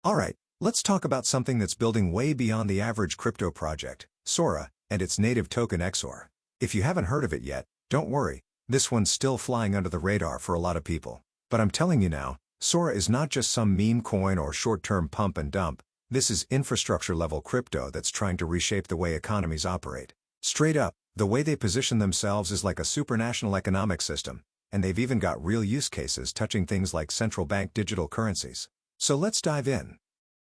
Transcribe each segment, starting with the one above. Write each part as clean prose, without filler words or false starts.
Alright, let's talk about something that's building way beyond the average crypto project, Sora, and its native token XOR. If you haven't heard of it yet, don't worry, this one's still flying under the radar for a lot of people. But I'm telling you now, Sora is not just some meme coin or short-term pump and dump. This is infrastructure-level crypto that's trying to reshape the way economies operate. Straight up, the way they position themselves is like a supranational economic system, and they've even got real use cases touching things like central bank digital currencies. So let's dive in.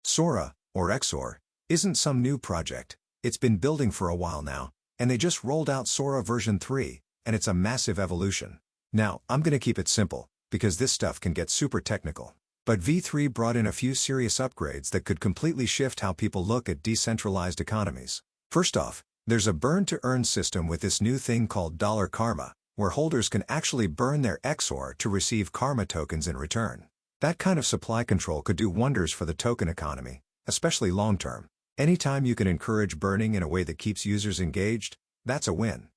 Sora, or XOR, isn't some new project. It's been building for a while now, and they just rolled out Sora version 3, and it's a massive evolution. Now, I'm gonna keep it simple, because this stuff can get super technical. But V3 brought in a few serious upgrades that could completely shift how people look at decentralized economies. First off, there's a burn-to-earn system with this new thing called Dollar Karma, where holders can actually burn their XOR to receive Karma tokens in return. That kind of supply control could do wonders for the token economy, especially long-term. Anytime you can encourage burning in a way that keeps users engaged, that's a win.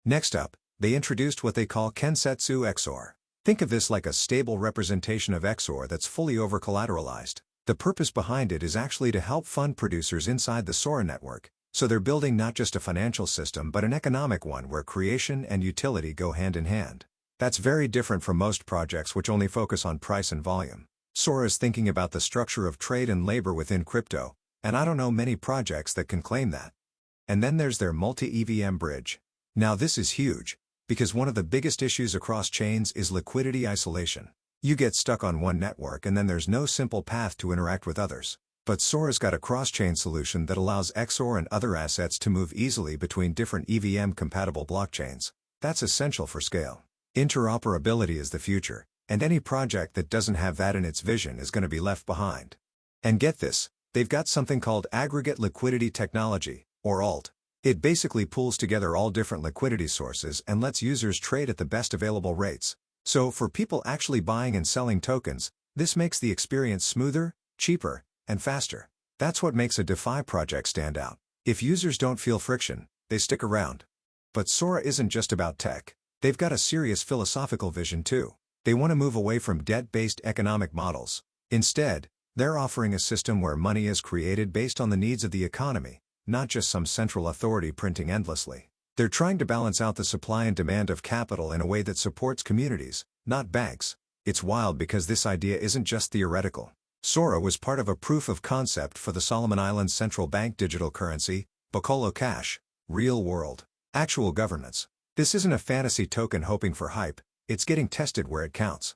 Next up, they introduced what they call Kensetsu XOR. Think of this like a stable representation of XOR that's fully over-collateralized. The purpose behind it is actually to help fund producers inside the Sora network, so they're building not just a financial system but an economic one where creation and utility go hand in hand. That's very different from most projects which only focus on price and volume. Sora's thinking about the structure of trade and labor within crypto, and I don't know many projects that can claim that. And then there's their multi-EVM bridge. Now this is huge, because one of the biggest issues across chains is liquidity isolation. You get stuck on one network and then there's no simple path to interact with others. But Sora's got a cross-chain solution that allows XOR and other assets to move easily between different EVM-compatible blockchains. That's essential for scale. Interoperability is the future, and any project that doesn't have that in its vision is going to be left behind. And get this, they've got something called Aggregate Liquidity Technology, or ALT. It basically pools together all different liquidity sources and lets users trade at the best available rates. So for people actually buying and selling tokens, this makes the experience smoother, cheaper, and faster. That's what makes a DeFi project stand out. If users don't feel friction, they stick around. But Sora isn't just about tech. They've got a serious philosophical vision too. They want to move away from debt-based economic models. Instead, they're offering a system where money is created based on the needs of the economy, not just some central authority printing endlessly. They're trying to balance out the supply and demand of capital in a way that supports communities, not banks. It's wild because this idea isn't just theoretical. Sora was part of a proof of concept for the Solomon Islands central bank digital currency, Bokolo Cash, real world, actual governance. This isn't a fantasy token hoping for hype, it's getting tested where it counts.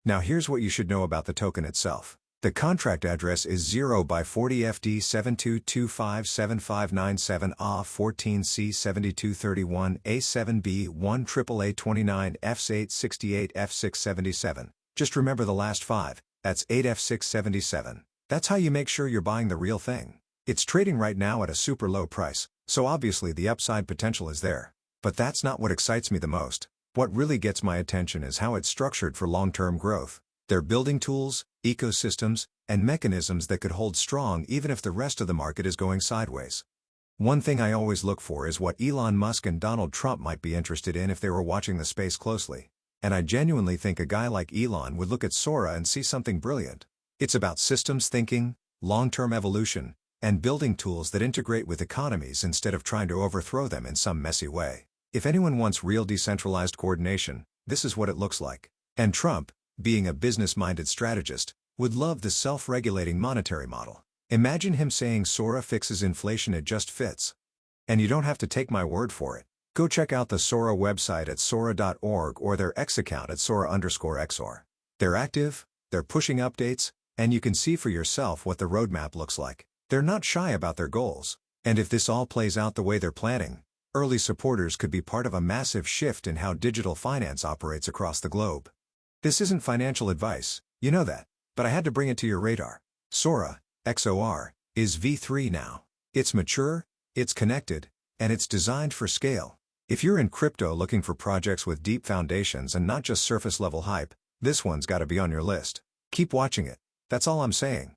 Now here's what you should know about the token itself. The contract address is 0 by 40 FD 72257597 A 14C 7231 A7B 1 AAA 29 F868 F677. Just remember the last 5, that's 8 F677. That's how you make sure you're buying the real thing. It's trading right now at a super low price, so obviously the upside potential is there. But that's not what excites me the most. What really gets my attention is how it's structured for long-term growth. They're building tools, ecosystems, and mechanisms that could hold strong even if the rest of the market is going sideways. One thing I always look for is what Elon Musk and Donald Trump might be interested in if they were watching the space closely. And I genuinely think a guy like Elon would look at Sora and see something brilliant. It's about systems thinking, long-term evolution, and building tools that integrate with economies instead of trying to overthrow them in some messy way. If anyone wants real decentralized coordination, this is what it looks like. And Trump, being a business-minded strategist, would love the self-regulating monetary model. Imagine him saying Sora fixes inflation, it just fits. And you don't have to take my word for it. Go check out the Sora website at sora.org or their X account at Sora_XOR. They're active, they're pushing updates, and you can see for yourself what the roadmap looks like. They're not shy about their goals. And if this all plays out the way they're planning, early supporters could be part of a massive shift in how digital finance operates across the globe. This isn't financial advice, you know that, but I had to bring it to your radar. Sora, XOR, is V3 now. It's mature, it's connected, and it's designed for scale. If you're in crypto looking for projects with deep foundations and not just surface-level hype, this one's got to be on your list. Keep watching it. That's all I'm saying.